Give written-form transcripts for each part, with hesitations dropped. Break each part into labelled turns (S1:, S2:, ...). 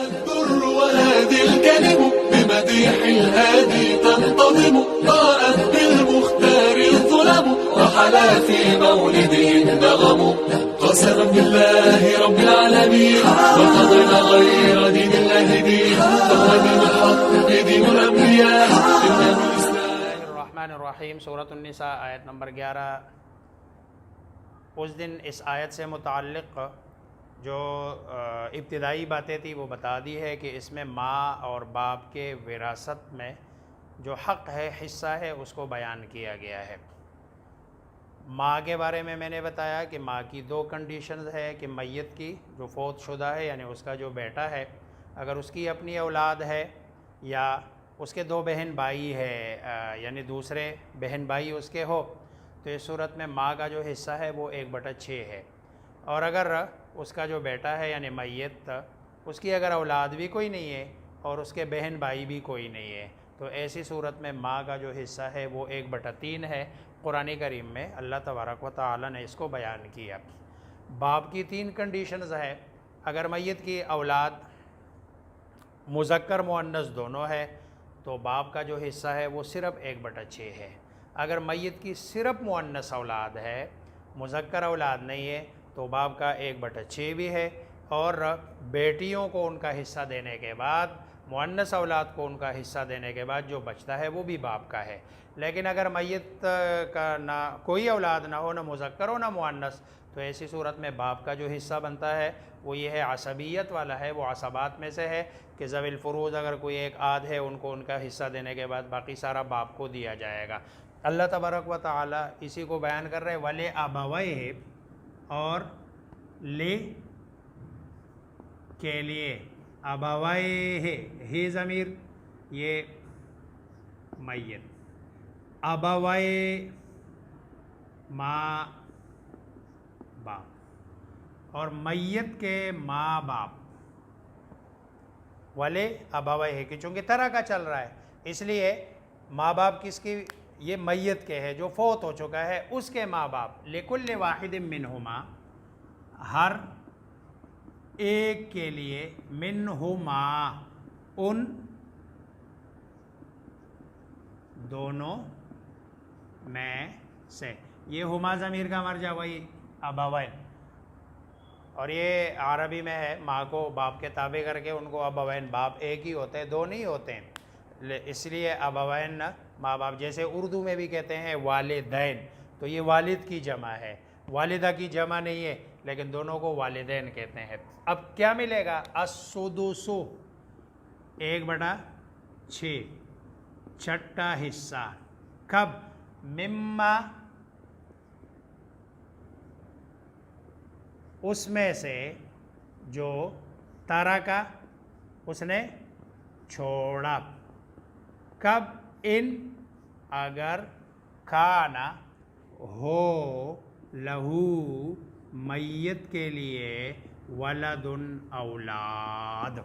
S1: Al Durr وهادي الكلم بمديح الهادي تنتظم ضاءت بالمختار الظلم وحلا في مولده النغم قسما بالله رب العالمين وقضينا غير دين الله دين فهو دين الحق دين الأنبياء
S2: الرحمن الرحیم سورۃ النساء آیت نمبر 11۔ اس دن اس آیت سے متعلق جو ابتدائی باتیں تھی وہ بتا دی ہے کہ اس میں ماں اور باپ کے وراثت میں جو حق ہے، حصہ ہے، اس کو بیان کیا گیا ہے۔ ماں کے بارے میں نے بتایا کہ ماں کی دو کنڈیشنز ہے کہ میت کی جو فوت شدہ ہے یعنی اس کا جو بیٹا ہے، اگر اس کی اپنی اولاد ہے یا اس کے دو بہن بھائی ہے یعنی دوسرے بہن بھائی اس کے ہو، تو اس صورت میں ماں کا جو حصہ ہے وہ 1/6 ہے۔ اور اگر اس کا جو بیٹا ہے یعنی میت، اس کی اگر اولاد بھی کوئی نہیں ہے اور اس کے بہن بھائی بھی کوئی نہیں ہے، تو ایسی صورت میں ماں کا جو حصہ ہے وہ 1/3 ہے۔ قرآن کریم میں اللہ تبارک و تعالی نے اس کو بیان کیا۔ باپ کی 3 کنڈیشنز ہے۔ اگر میت کی اولاد مذکر مؤنث دونوں ہے تو باپ کا جو حصہ ہے وہ صرف 1/6 ہے۔ اگر میت کی صرف مؤنث اولاد ہے، مذکر اولاد نہیں ہے، تو باپ کا 1/6 بھی ہے، اور بیٹیوں کو ان کا حصہ دینے کے بعد، مؤنث اولاد کو ان کا حصہ دینے کے بعد جو بچتا ہے وہ بھی باپ کا ہے۔ لیکن اگر میت کا نہ کوئی اولاد نہ ہو، نہ مذکر ہو نہ مؤنث، تو ایسی صورت میں باپ کا جو حصہ بنتا ہے وہ یہ ہے، عصبیت والا ہے، وہ عصبات میں سے ہے کہ ذوی الفروض اگر کوئی ایک آدھ ہے، ان کو ان کا حصہ دینے کے بعد باقی سارا باپ کو دیا جائے گا۔ اللہ تبارک و تعالی اسی کو بیان کر رہے وَلِ أَبَوَيْهِ، اور لے کے لیے، ابویہ ہی ضمیر یہ میت، ابویہ ماں باپ، اور میت کے ماں باپ، وَلِ أَبَوَيْهِ کہ چونکہ طرح کا چل رہا ہے اس لیے ماں باپ کس کی؟ یہ میت کے ہے جو فوت ہو چکا ہے، اس کے ماں باپ، لِكُلِّ وَاحِدٍ مِّنْهُمَا ہر ایک کے لیے، منہما ان دونوں میں سے، یہ ہما ضمیر کا مرجع وہی ابوین، اور یہ عربی میں ہے ماں کو باپ کے تابع کر کے ان کو ابوین، باپ ایک ہی ہوتے ہیں، دو نہیں ہوتے ہیں، اس لیے ابوین ماں باپ، جیسے اردو میں بھی کہتے ہیں والدین، تو یہ والد کی جمع ہے، والدہ کی جمع نہیں ہے، لیکن دونوں کو والدین کہتے ہیں۔ اب کیا ملے گا؟ السدس 1/6، چھٹا حصہ، کب؟ مما اس میں سے جو ترکا اس نے چھوڑا، کب؟ ان اگر کانا ہو لہو میت کے لیے ولد اولاد،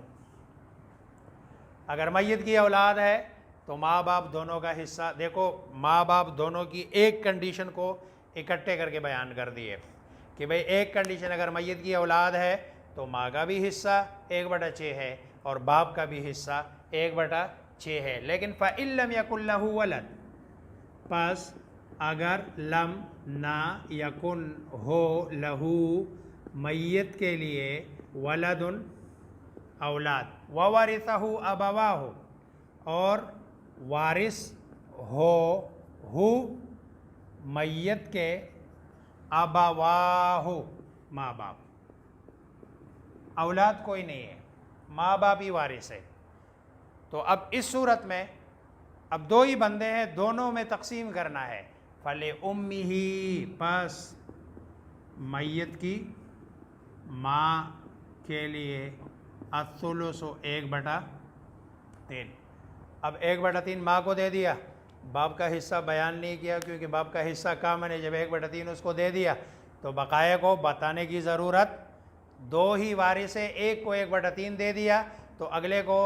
S2: اگر میت کی اولاد ہے تو ماں باپ دونوں کا حصہ، دیکھو ماں باپ دونوں کی ایک کنڈیشن کو اکٹھے کر کے بیان کر دیے کہ بھئی ایک کنڈیشن اگر میت کی اولاد ہے تو ماں کا بھی حصہ 1/6 ہے اور باپ کا بھی حصہ 1/6 ہے، لیکن فَإِن لَمْ يَكُنْ لَهُ وَلَدٌ، پس اگر لم نہ یکن ہو لہو میت کے لیے ولد اولاد، وَوَرِثَهُ أَبَوَاهُ اور وارث ہو میت کے ابواہ ماں باپ، اولاد کوئی نہیں ہے، ماں باپ ہی وارث ہے، تو اب اس صورت میں اب دو ہی بندے ہیں، دونوں میں تقسیم کرنا ہے، فَلِأُمِّهِ پس میت کی ماں کے لیے الثلث 1/3، اب 1/3 ماں کو دے دیا، باپ کا حصہ بیان نہیں کیا کیونکہ باپ کا حصہ کامن ہے، جب 1/3 اس کو دے دیا تو بقایا کو بتانے کی ضرورت، دو ہی وارث ہے، ایک کو 1/3 دے دیا تو اگلے کو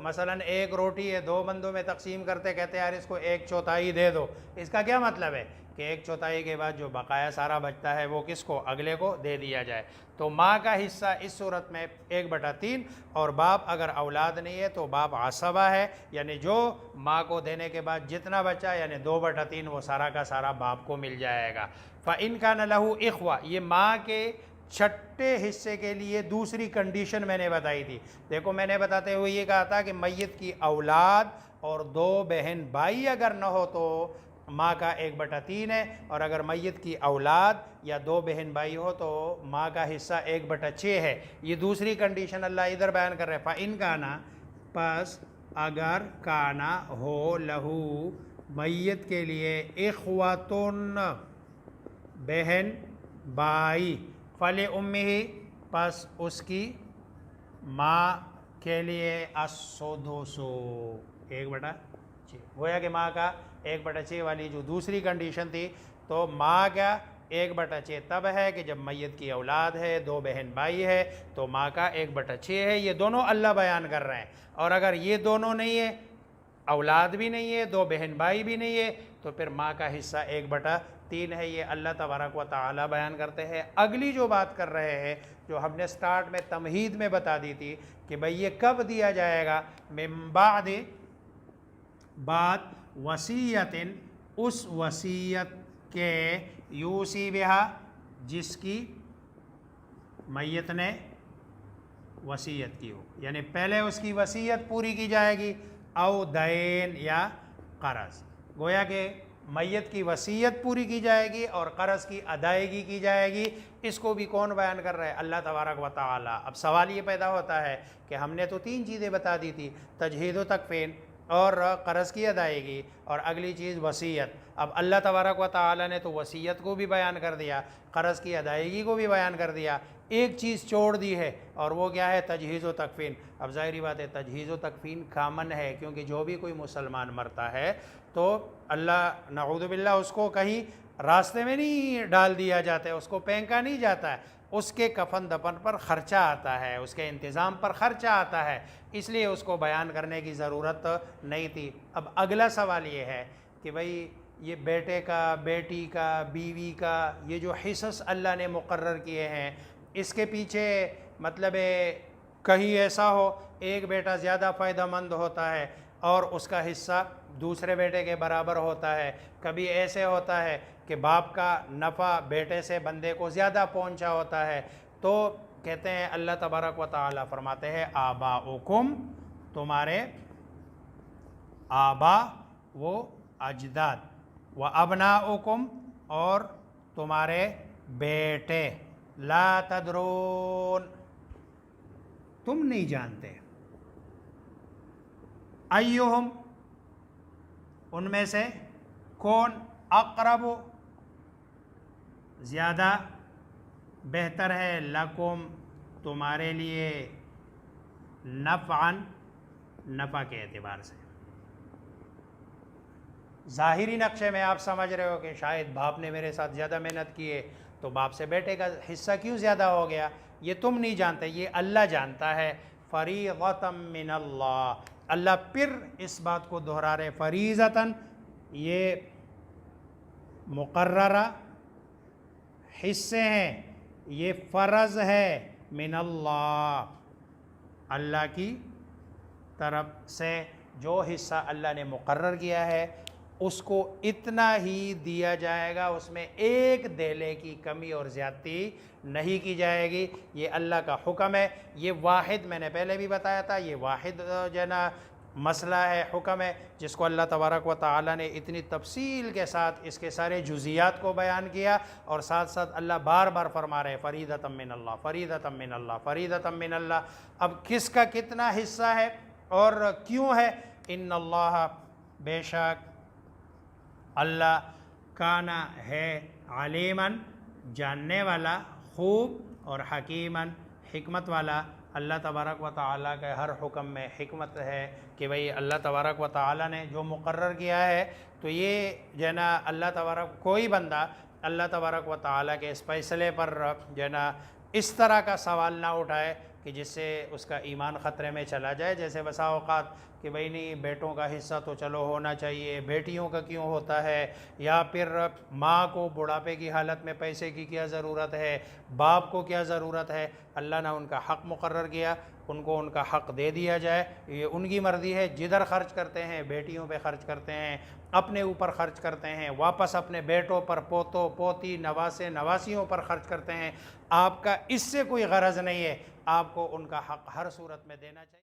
S2: مثلاً ایک روٹی ہے 2 بندوں میں تقسیم کرتے، کہتے یار اس کو 1/4 دے دو، اس کا کیا مطلب ہے کہ 1/4 کے بعد جو بقایا سارا بچتا ہے وہ کس کو، اگلے کو دے دیا جائے۔ تو ماں کا حصہ اس صورت میں 1/3، اور باپ اگر اولاد نہیں ہے تو باپ عصبہ ہے، یعنی جو ماں کو دینے کے بعد جتنا بچا یعنی 2/3 وہ سارا کا سارا باپ کو مل جائے گا۔ فَإِنْ كَانَ لَهُ إِخْوَةٌ، یہ ماں کے چھٹے حصے کے لیے دوسری کنڈیشن میں نے بتائی تھی۔ دیکھو میں نے بتاتے ہوئے یہ کہا تھا کہ میت کی اولاد اور 2 بہن بھائی اگر نہ ہو تو ماں کا 1/3 ہے، اور اگر میت کی اولاد یا 2 بہن بھائی ہو تو ماں کا حصہ 1/6 ہے۔ یہ دوسری کنڈیشن اللہ ادھر بیان کر رہے ہیں۔ فَإِنْ كَانَ، پس اگر کانا ہو، لہو میت کے لیے، اخواتن بہن بھائی، فَلِأُمِّهِ، پس اس کی ماں کے لیے السُّدُسُ، 1/6۔ گویا کہ ماں کا 1/6 والی جو دوسری کنڈیشن تھی، تو ماں کا 1/6 تب ہے کہ جب میت کی اولاد ہے، 2 بہن بھائی ہے، تو ماں کا 1/6 ہے۔ یہ دونوں اللہ بیان کر رہے ہیں، اور اگر یہ دونوں نہیں ہے، اولاد بھی نہیں ہے، 2 بہن بھائی بھی نہیں ہے، تو پھر ماں کا حصہ 1/3 ہے۔ یہ اللہ تبارک و تعالی بیان کرتے ہیں۔ اگلی جو بات کر رہے ہیں، جو ہم نے سٹارٹ میں تمہید میں بتا دی تھی کہ بھئی یہ کب دیا جائے گا، من بعد وصیت، اس وصیت کے، یوصی بہا، جس کی میت نے وصیت کی ہو، یعنی پہلے اس کی وصیت پوری کی جائے گی، او دین، یا قرض۔ گویا کہ میت کی وصیت پوری کی جائے گی اور قرض کی ادائیگی کی جائے گی۔ اس کو بھی کون بیان کر رہا ہے؟ اللہ تبارک و تعالی۔ اب سوال یہ پیدا ہوتا ہے کہ ہم نے تو 3 چیزیں بتا دی تھی، تجہیز و تکفین اور قرض کی ادائیگی، اور اگلی چیز وصیت۔ اب اللہ تبارک و تعالی نے تو وصیت کو بھی بیان کر دیا، قرض کی ادائیگی کو بھی بیان کر دیا، ایک چیز چھوڑ دی ہے، اور وہ کیا ہے؟ تجہیز و تکفین۔ اب ظاہری بات ہے تجہیز و تکفین کامن ہے، کیونکہ جو بھی کوئی مسلمان مرتا ہے تو اللہ نعوذ باللہ اس کو کہیں راستے میں نہیں ڈال دیا جاتا ہے، اس کو پھینکا نہیں جاتا ہے، اس کے کفن دفن پر خرچہ آتا ہے، اس کے انتظام پر خرچہ آتا ہے، اس لیے اس کو بیان کرنے کی ضرورت نہیں تھی۔ اب اگلا سوال یہ ہے کہ بھئی یہ بیٹے کا، بیٹی کا، بیوی کا، یہ جو حصص اللہ نے مقرر کیے ہیں، اس کے پیچھے مطلب کہیں ایسا ہو ایک بیٹا زیادہ فائدہ مند ہوتا ہے اور اس کا حصہ دوسرے بیٹے کے برابر ہوتا ہے، کبھی ایسے ہوتا ہے کہ باپ کا نفع بیٹے سے بندے کو زیادہ پہنچا ہوتا ہے، تو کہتے ہیں اللہ تبارک و تعالی فرماتے ہیں آباؤکم، تمہارے آبا وہ اجداد، و ابناؤکم، اور تمہارے بیٹے، لا تدرون، تم نہیں جانتے، ایہم، ان میں سے کون، اقرب، زیادہ بہتر ہے، لکم، تمہارے لیے، نفعاً، نفع کے اعتبار سے۔ ظاہری نقشے میں آپ سمجھ رہے ہو کہ شاید باپ نے میرے ساتھ زیادہ محنت کی ہے تو باپ سے بیٹے کا حصہ کیوں زیادہ ہو گیا، یہ تم نہیں جانتے، یہ اللہ جانتا ہے۔ فریضۃ من اللہ، اللہ پھر اس بات کو دہرا رہے، فریضۃً، یہ مقررہ حصے ہیں، یہ فرض ہے، من اللہ، اللہ کی طرف سے، جو حصہ اللہ نے مقرر کیا ہے اس کو اتنا ہی دیا جائے گا، اس میں ایک دھیلے کی کمی اور زیادتی نہیں کی جائے گی، یہ اللہ کا حکم ہے۔ یہ واحد، میں نے پہلے بھی بتایا تھا، یہ واحد جو ہے نا مسئلہ ہے، حکم ہے، جس کو اللہ تبارک و تعالی نے اتنی تفصیل کے ساتھ اس کے سارے جزیات کو بیان کیا، اور ساتھ ساتھ اللہ بار بار فرما رہے فریضۃ من اللہ، فریضۃ من اللہ، فریضۃ من اللہ۔ اب کس کا کتنا حصہ ہے اور کیوں ہے؟ ان اللہ، بے شک اللہ، کانا ہے، علیماً، جاننے والا، خوب، اور حکیماً، حکمت والا۔ اللہ تبارک و تعالیٰ کے ہر حکم میں حکمت ہے کہ بھئی اللہ تبارک و تعالیٰ نے جو مقرر کیا ہے تو یہ جو ہے نا اللہ تبارک، کوئی بندہ اللہ تبارک و تعالیٰ کے اس فیصلے پر جو ہے نا اس طرح کا سوال نہ اٹھائے کہ جس سے اس کا ایمان خطرے میں چلا جائے. جیسے بسا اوقات کہ بھئی نہیں بیٹوں کا حصہ تو چلو ہونا چاہیے, بیٹیوں کا کیوں ہوتا ہے, یا پھر ماں کو بڑھاپے کی حالت میں پیسے کی کیا ضرورت ہے, باپ کو کیا ضرورت ہے. اللہ نے ان کا حق مقرر کیا, ان کو ان کا حق دے دیا جائے. یہ ان کی مرضی ہے, جدھر خرچ کرتے ہیں بیٹیوں پہ خرچ کرتے ہیں, اپنے اوپر خرچ کرتے ہیں, واپس اپنے بیٹوں پر, پوتوں پوتی نواسے نواسیوں پر خرچ کرتے ہیں. آپ کا اس سے کوئی غرض نہیں ہے, آپ کو ان کا حق ہر صورت میں دینا چاہیے.